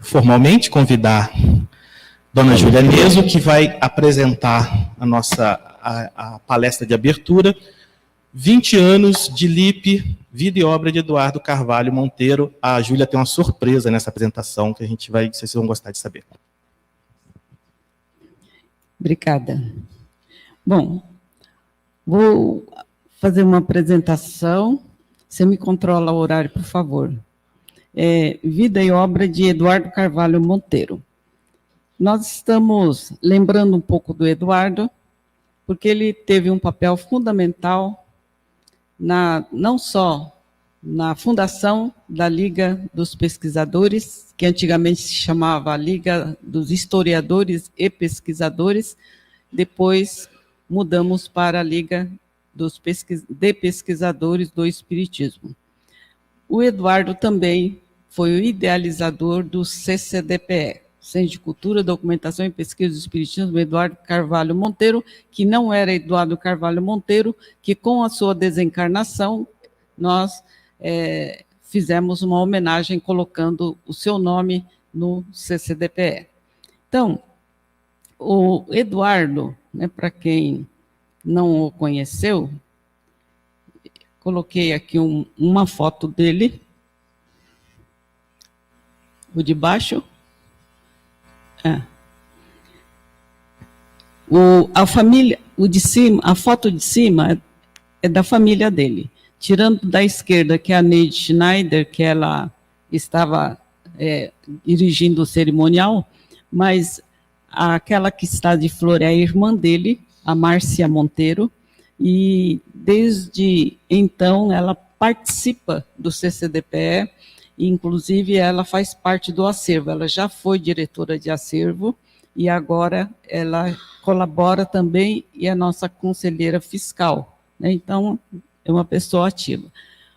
formalmente convidar Dona Júlia Neso, que vai apresentar a palestra de abertura, 20 anos de LIP, Vida e Obra de Eduardo Carvalho Monteiro. A Júlia tem uma surpresa nessa apresentação, que vocês vão gostar de saber. Obrigada. Bom, vou fazer uma apresentação. Você me controla o horário, por favor. Vida e Obra de Eduardo Carvalho Monteiro. Nós estamos lembrando um pouco do Eduardo, porque ele teve um papel fundamental não só na fundação da Liga dos Pesquisadores, que antigamente se chamava Liga dos Historiadores e Pesquisadores, depois mudamos para a Liga de Pesquisadores do Espiritismo. O Eduardo também foi o idealizador do CCDPE, Centro de Cultura, Documentação e Pesquisa do Espiritismo, Eduardo Carvalho Monteiro, que não era Eduardo Carvalho Monteiro, que com a sua desencarnação, nós fizemos uma homenagem colocando o seu nome no CCDPE. Então, o Eduardo, para quem não o conheceu, coloquei aqui uma foto dele, o de baixo. A foto de cima é da família dele. Tirando da esquerda, que é a Neide Schneider, que ela estava dirigindo o cerimonial, mas aquela que está de flor é a irmã dele, a Márcia Monteiro, e desde então ela participa do CCDPE, inclusive ela faz parte do acervo, ela já foi diretora de acervo, e agora ela colabora também e é nossa conselheira fiscal, né? Então, é uma pessoa ativa.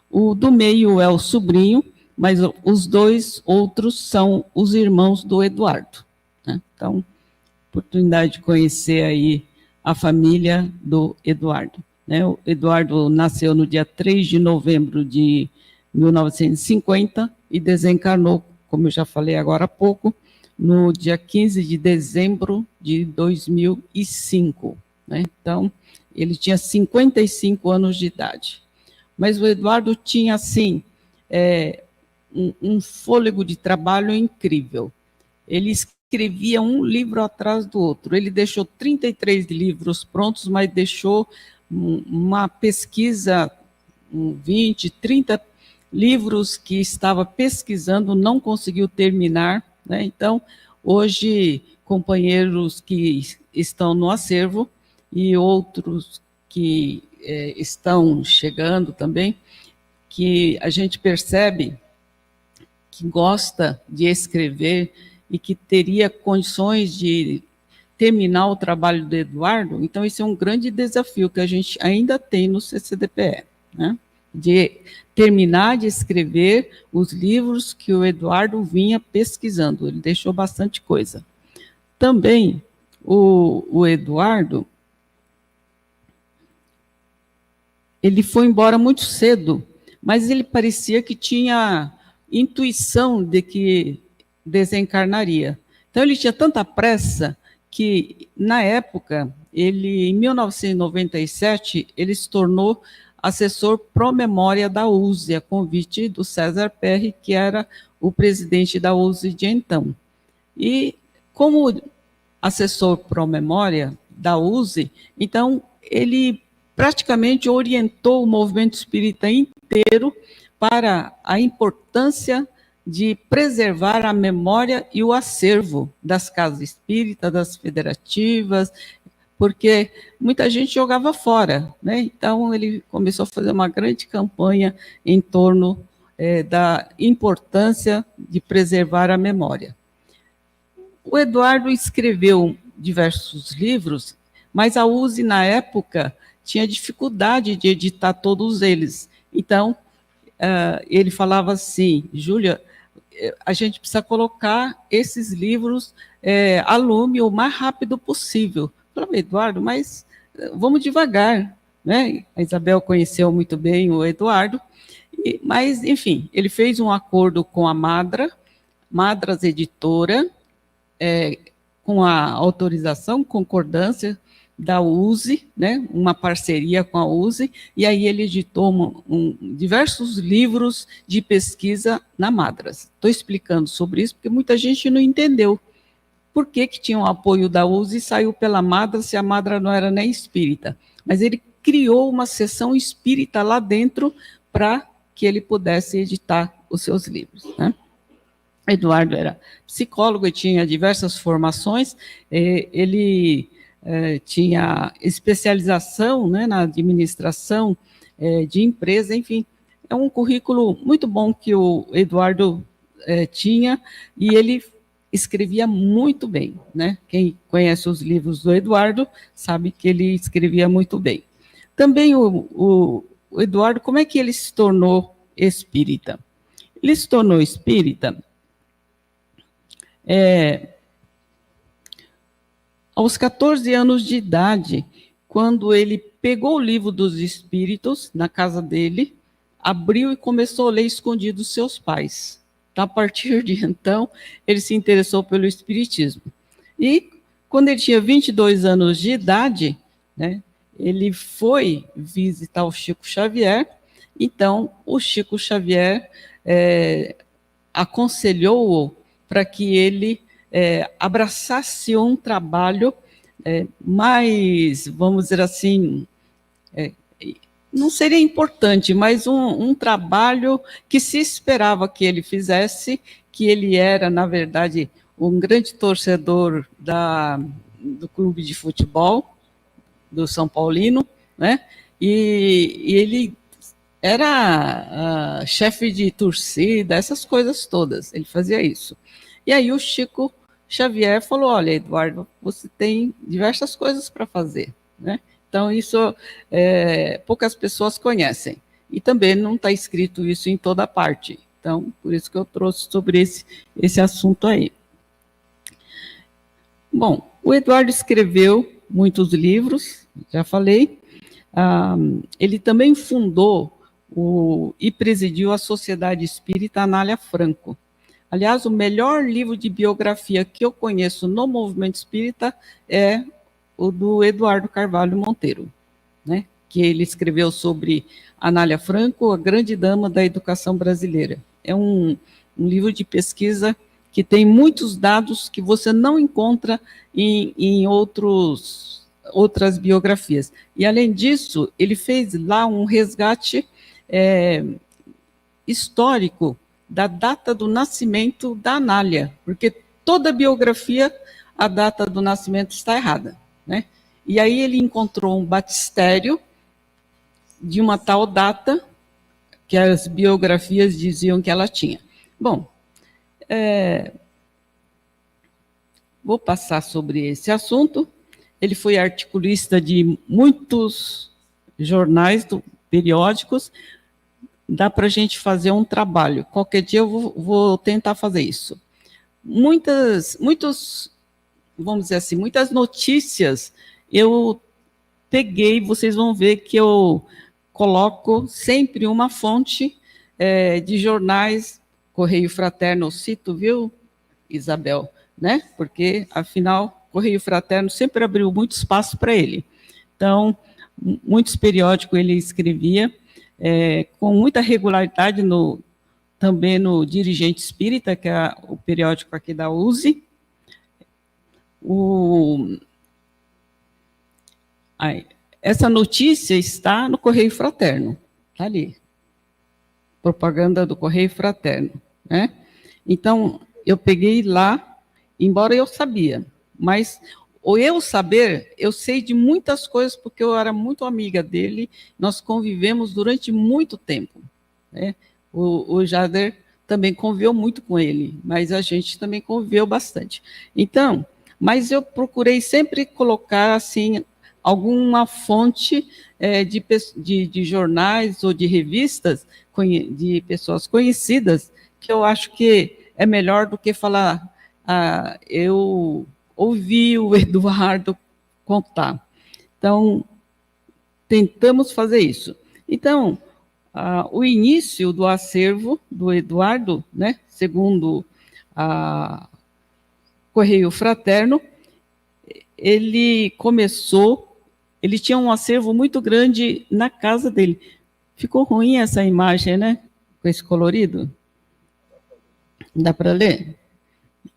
O do meio é o sobrinho, mas os dois outros são os irmãos do Eduardo, né? Então, oportunidade de conhecer aí a família do Eduardo, né? O Eduardo nasceu no dia 3 de novembro de 1950 e desencarnou, como eu já falei agora há pouco, no dia 15 de dezembro de 2005. Né? Então, ele tinha 55 anos de idade. Mas o Eduardo tinha, assim, um fôlego de trabalho incrível. Ele escrevia um livro atrás do outro. Ele deixou 33 livros prontos, mas deixou uma pesquisa, 20, 30 livros que estava pesquisando, não conseguiu terminar, né? Então, hoje, companheiros que estão no acervo e outros que estão chegando também, que a gente percebe que gosta de escrever e que teria condições de terminar o trabalho do Eduardo. Então, esse é um grande desafio que a gente ainda tem no CCDPE, né? De terminar de escrever os livros que o Eduardo vinha pesquisando. Ele deixou bastante coisa. Também, o Eduardo, ele foi embora muito cedo, mas ele parecia que tinha intuição de que desencarnaria. Então, ele tinha tanta pressa que, na época, em 1997, ele se tornou assessor pró-memória da USE, a convite do César Perry, que era o presidente da USE de então. E, como assessor pró-memória da USE, então, ele praticamente orientou o movimento espírita inteiro para a importância de preservar a memória e o acervo das casas espíritas, das federativas, porque muita gente jogava fora, né? Então, ele começou a fazer uma grande campanha em torno da importância de preservar a memória. O Eduardo escreveu diversos livros, mas a USE, na época, tinha dificuldade de editar todos eles. Então, ele falava assim: Júlia, a gente precisa colocar esses livros a lume o mais rápido possível. Eu falei, Eduardo, mas vamos devagar, né? A Isabel conheceu muito bem o Eduardo, mas, enfim, ele fez um acordo com a Madra. Madras Editora, com a autorização, concordância da USE, né, uma parceria com a USE, e aí ele editou diversos livros de pesquisa na Madras. Estou explicando sobre isso porque muita gente não entendeu por que tinha o apoio da USE e saiu pela Madras, se a Madras não era nem espírita. Mas ele criou uma seção espírita lá dentro para que ele pudesse editar os seus livros, né? Eduardo era psicólogo e tinha diversas formações, ele tinha especialização, né, na administração de empresa, enfim, é um currículo muito bom que o Eduardo tinha, e ele escrevia muito bem, né? Quem conhece os livros do Eduardo sabe que ele escrevia muito bem. Também o Eduardo, como é que ele se tornou espírita? Ele se tornou espírita aos 14 anos de idade, quando ele pegou o livro dos espíritos na casa dele, abriu e começou a ler escondido dos seus pais. Então, a partir de então, ele se interessou pelo espiritismo. E, quando ele tinha 22 anos de idade, né, ele foi visitar o Chico Xavier. Então, o Chico Xavier aconselhou-o para que ele abraçasse um trabalho mais, vamos dizer assim, não seria importante, mas um trabalho que se esperava que ele fizesse, que ele era, na verdade, um grande torcedor do clube de futebol, do São Paulino, né? E ele era chefe de torcida, essas coisas todas, ele fazia isso. E aí o Chico Xavier falou, olha, Eduardo, você tem diversas coisas para fazer, né? Então, isso poucas pessoas conhecem. E também não está escrito isso em toda parte. Então, por isso que eu trouxe sobre esse assunto aí. Bom, o Eduardo escreveu muitos livros, já falei. Ele também fundou e presidiu a Sociedade Espírita Anália Franco. Aliás, o melhor livro de biografia que eu conheço no movimento espírita é o do Eduardo Carvalho Monteiro, né? Que ele escreveu sobre Anália Franco, a grande dama da educação brasileira. É um livro de pesquisa que tem muitos dados que você não encontra em outras biografias. E, além disso, ele fez lá um resgate histórico da data do nascimento da Anália, porque toda biografia, a data do nascimento está errada, né? E aí ele encontrou um batistério de uma tal data que as biografias diziam que ela tinha. Bom, vou passar sobre esse assunto. Ele foi articulista de muitos jornais, periódicos. Dá para a gente fazer um trabalho. Qualquer dia eu vou tentar fazer isso. Vamos dizer assim, muitas notícias eu peguei, vocês vão ver que eu coloco sempre uma fonte de jornais, Correio Fraterno, eu cito, viu, Isabel? Né? Porque, afinal, Correio Fraterno sempre abriu muito espaço para ele. Então, muitos periódicos ele escrevia, com muita regularidade também no Dirigente Espírita, que é o periódico aqui da USE. Essa notícia está no Correio Fraterno, está ali. Propaganda do Correio Fraterno, né? Então, eu peguei lá, embora eu sabia, mas eu sei de muitas coisas, porque eu era muito amiga dele, nós convivemos durante muito tempo, né? O Jader também conviveu muito com ele, mas a gente também conviveu bastante. Então, mas eu procurei sempre colocar, assim, alguma fonte de jornais ou de revistas de pessoas conhecidas, que eu acho que é melhor do que falar, eu ouvi o Eduardo contar. Então, tentamos fazer isso. Então, o início do acervo do Eduardo, né, segundo a Correio Fraterno, ele tinha um acervo muito grande na casa dele. Ficou ruim essa imagem, né? Com esse colorido. Dá para ler?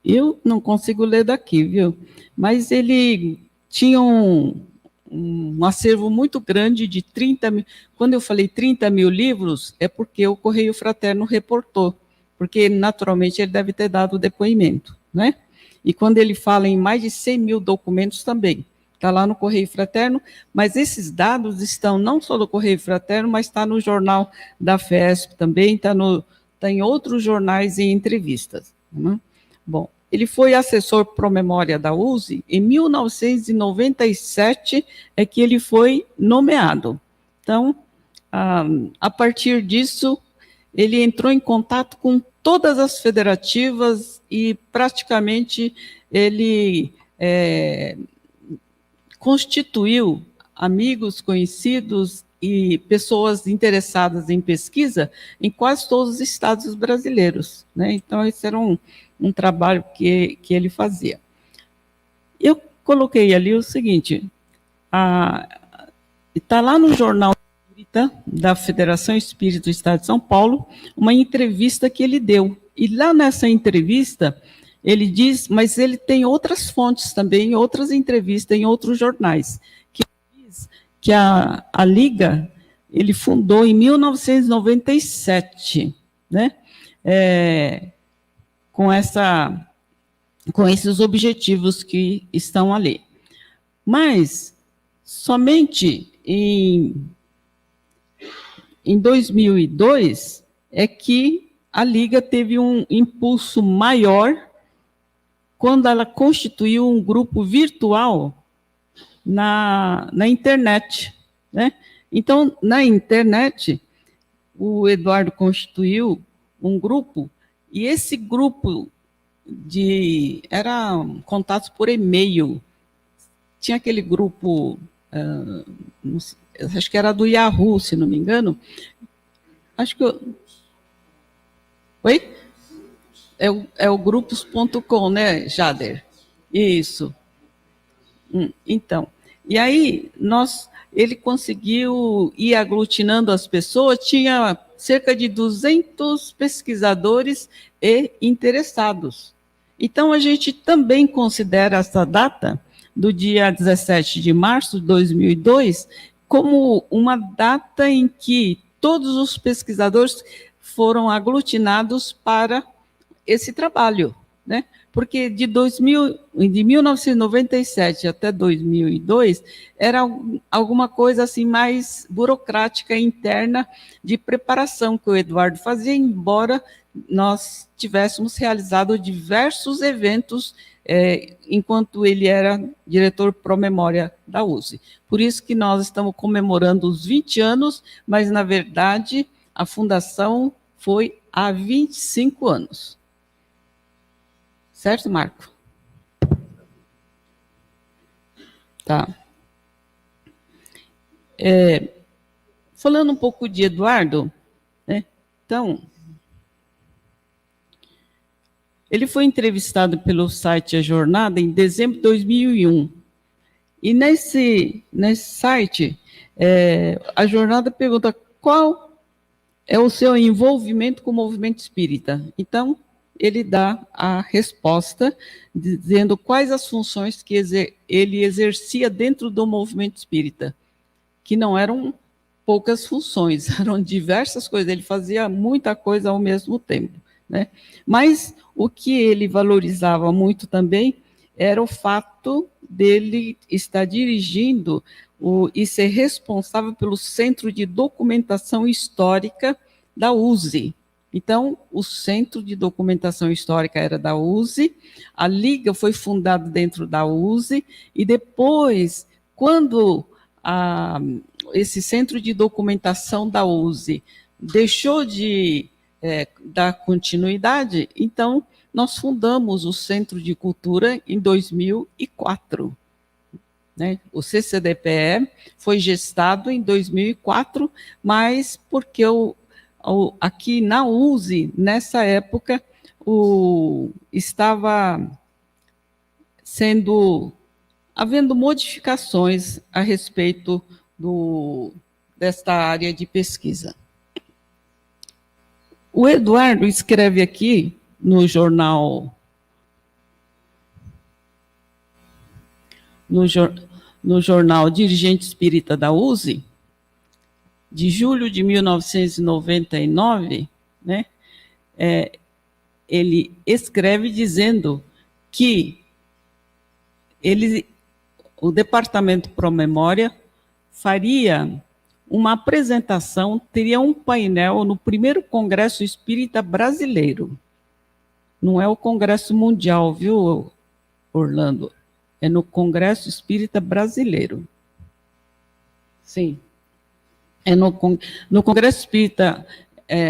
Eu não consigo ler daqui, viu? Mas ele tinha um acervo muito grande de 30 mil. Quando eu falei 30 mil livros, é porque o Correio Fraterno reportou, porque naturalmente ele deve ter dado o depoimento, né? E quando ele fala em mais de 100 mil documentos também, está lá no Correio Fraterno, mas esses dados estão não só no Correio Fraterno, mas está no jornal da FESP também, está em outros jornais e entrevistas. Né? Bom, ele foi assessor pró-memória da USE, em 1997 é que ele foi nomeado. Então, a partir disso, ele entrou em contato com todas as federativas e praticamente ele constituiu amigos, conhecidos e pessoas interessadas em pesquisa em quase todos os estados brasileiros. Né? Então, esse era um trabalho que ele fazia. Eu coloquei ali o seguinte, está lá no Jornal da Federação Espírita do Estado de São Paulo, uma entrevista que ele deu. E lá nessa entrevista, ele diz, mas ele tem outras fontes também, outras entrevistas em outros jornais, que diz que a Liga, ele fundou em 1997, né? Com esses objetivos que estão ali. Mas, somente em 2002, é que a Liga teve um impulso maior quando ela constituiu um grupo virtual na internet. Né? Então, na internet, o Eduardo constituiu um grupo, e esse grupo era contatos por e-mail. Tinha aquele grupo, acho que era do Yahoo, se não me engano. Acho que Oi? É o grupos.com, né, Jader? Isso. Então, e aí ele conseguiu ir aglutinando as pessoas, tinha cerca de 200 pesquisadores e interessados. Então, a gente também considera essa data, do dia 17 de março de 2002, como uma data em que todos os pesquisadores foram aglutinados para esse trabalho, né? Porque de 1997 até 2002 era alguma coisa assim mais burocrática interna de preparação que o Eduardo fazia, embora nós tivéssemos realizado diversos eventos enquanto ele era diretor pró-memória da USE. Por isso que nós estamos comemorando os 20 anos, mas, na verdade, a fundação foi há 25 anos. Certo, Marco? Tá. Falando um pouco de Eduardo, né? Então, ele foi entrevistado pelo site A Jornada em dezembro de 2001. E nesse site, a Jornada pergunta qual é o seu envolvimento com o movimento espírita. Então, ele dá a resposta dizendo quais as funções que ele exercia dentro do movimento espírita, que não eram poucas funções, eram diversas coisas, ele fazia muita coisa ao mesmo tempo. Né? Mas o que ele valorizava muito também era o fato dele estar dirigindo e ser responsável pelo Centro de Documentação Histórica da USE. Então, o Centro de Documentação Histórica era da USE, a Liga foi fundada dentro da USE, e depois, quando esse Centro de Documentação da USE deixou de dar continuidade, então, nós fundamos o Centro de Cultura em 2004. Né? O CCDPE foi gestado em 2004, mas porque aqui na USE, nessa época, estava havendo modificações a respeito desta área de pesquisa. O Eduardo escreve aqui no jornal Dirigente Espírita da USE, de julho de 1999, né, ele escreve dizendo que o Departamento Promemória faria uma apresentação, teria um painel no primeiro Congresso Espírita Brasileiro. Não é o Congresso Mundial, viu, Orlando? É no Congresso Espírita Brasileiro. Sim. No Congresso Espírita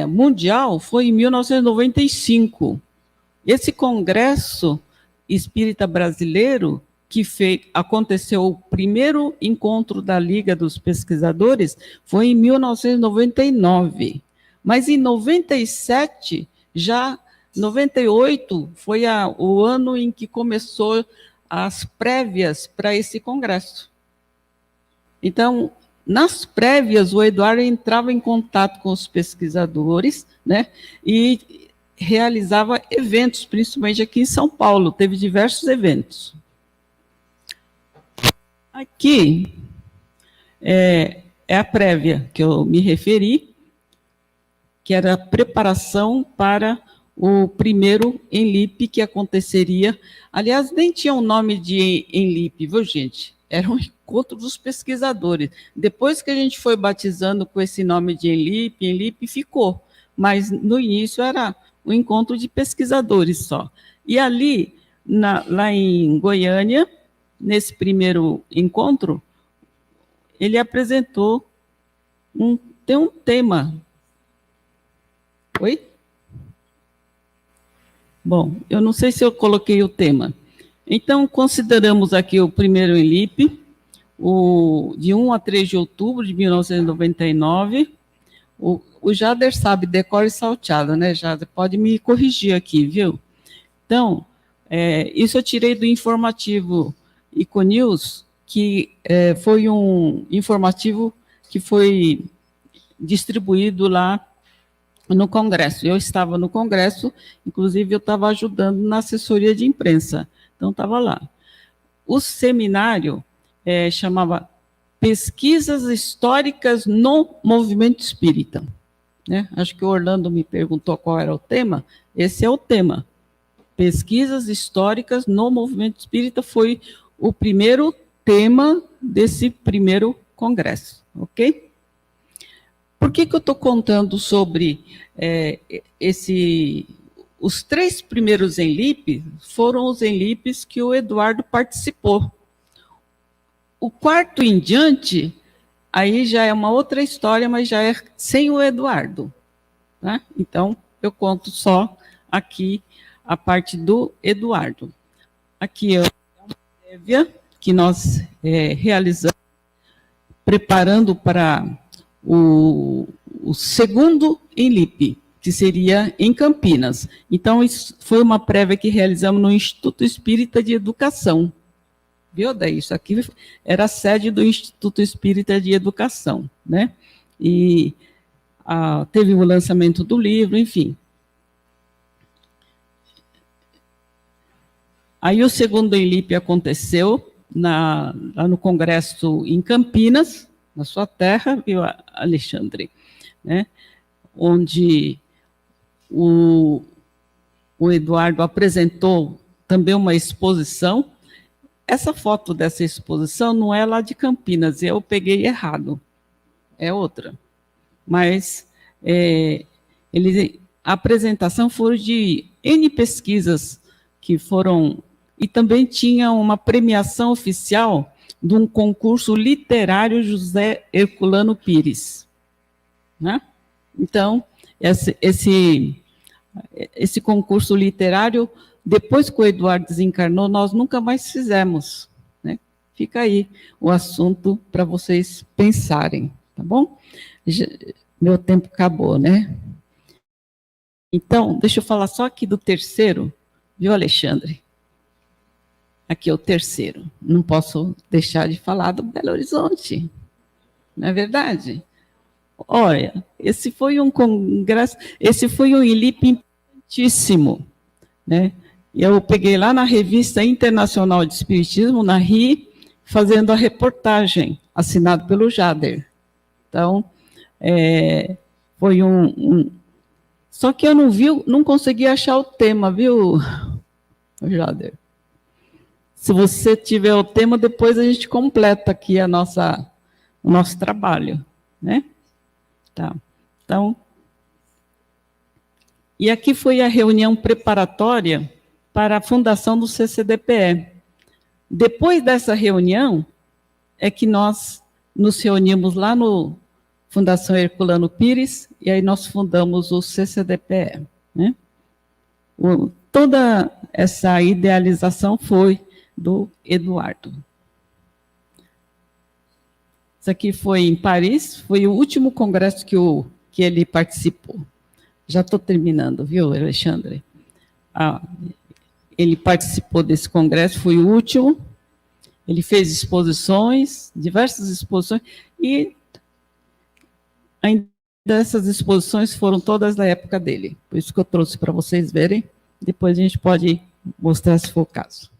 Mundial foi em 1995. Esse Congresso Espírita Brasileiro, aconteceu o primeiro encontro da Liga dos Pesquisadores, foi em 1999. Mas em 97, 98, foi o ano em que começou as prévias para esse congresso. Então, nas prévias, o Eduardo entrava em contato com os pesquisadores, né, e realizava eventos, principalmente aqui em São Paulo, teve diversos eventos. Aqui é a prévia que eu me referi, que era a preparação para o primeiro ENLIP que aconteceria. Aliás, nem tinha um nome de ENLIP, viu, gente? Era um encontro dos pesquisadores. Depois que a gente foi batizando com esse nome de ENLIP ficou. Mas no início era um encontro de pesquisadores só. E ali, lá em Goiânia, nesse primeiro encontro, ele apresentou tem um tema. Oi? Bom, eu não sei se eu coloquei o tema. Então, consideramos aqui o primeiro ENLIP, de 1 a 3 de outubro de 1999. O Jader sabe, decora e salteado, né, Jader? Pode me corrigir aqui, viu? Então, isso eu tirei do informativo Econews, que foi um informativo que foi distribuído lá no Congresso. Eu estava no Congresso, inclusive eu estava ajudando na assessoria de imprensa, então estava lá. O seminário chamava Pesquisas Históricas no Movimento Espírita. Né? Acho que o Orlando me perguntou qual era o tema, esse é o tema. Pesquisas Históricas no Movimento Espírita foi o primeiro tema desse primeiro congresso, ok? Por que eu estou contando sobre os 3 primeiros ENLIP foram os ENLIPs que o Eduardo participou. O 4º em diante, aí já é uma outra história, mas já é sem o Eduardo. Né? Então, eu conto só aqui a parte do Eduardo. Aqui é uma prévia que nós realizamos, preparando para o segundo ENLIP, que seria em Campinas. Então, isso foi uma prévia que realizamos no Instituto Espírita de Educação. Viu, daí? Isso aqui era a sede do Instituto Espírita de Educação, né? E teve o lançamento do livro, enfim. Aí o segundo ENLIP aconteceu lá no Congresso em Campinas, na sua terra, viu, Alexandre? Né? Onde o Eduardo apresentou também uma exposição. Essa foto dessa exposição não é lá de Campinas, eu peguei errado, é outra. Mas a apresentação foi de N pesquisas que foram... E também tinha uma premiação oficial de um concurso literário José Herculano Pires. Né? Então, esse concurso literário, depois que o Eduardo desencarnou, nós nunca mais fizemos. Né? Fica aí o assunto para vocês pensarem, tá bom? Meu tempo acabou, né? Então, deixa eu falar só aqui do terceiro, viu, Alexandre? Aqui é o terceiro. Não posso deixar de falar do Belo Horizonte. Não é verdade? Olha, esse foi um congresso, esse foi um ILIP importantíssimo, né? Eu peguei lá na Revista Internacional de Espiritismo, na RI, fazendo a reportagem, assinado pelo Jader. Então, foi Só que eu não consegui achar o tema, viu, Jader? Se você tiver o tema, depois a gente completa aqui o nosso trabalho, né? Tá. Então, e aqui foi a reunião preparatória para a fundação do CCDPE. Depois dessa reunião, é que nós nos reunimos lá no Fundação Herculano Pires, e aí nós fundamos o CCDPE, né? Toda essa idealização foi do Eduardo. Isso aqui foi em Paris, foi o último congresso que ele participou. Já estou terminando, viu, Alexandre? Ele participou desse congresso, foi o último. Ele fez exposições, diversas exposições, e ainda essas exposições foram todas da época dele. Por isso que eu trouxe para vocês verem. Depois a gente pode mostrar se for o caso.